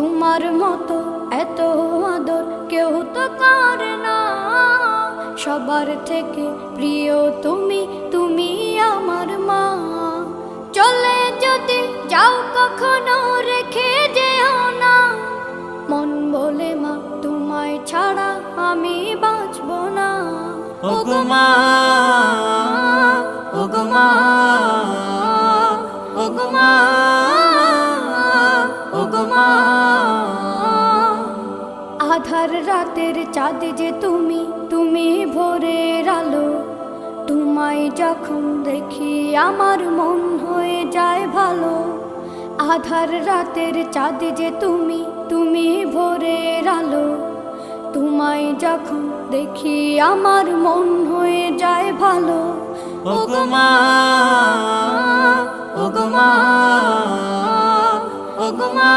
তোমার মতো এত আদর কেউ তো করে না। সবার থেকে প্রিয় তুমি, তুমি আমার মা। চলে যদি যাও কখনো রেখে যেও না, মন বলে মা তোমায় ছাড়া আমি বাঁচব না। ওগো মা, ওগো মা, ওগো মা, ওগো মা। আধার রাতের চাঁদ যে তুমি, তুমি ভোরের আলো। তোমায় যখন দেখি আমার মন হয়ে যায় ভালো। আধার রাতের চাঁদ যে তুমি, তুমি ভোরের আলো। তোমায় যখন দেখি আমার মন হয়ে যায় ভালো। ওগো মা, ওগো মা, ওগো মা।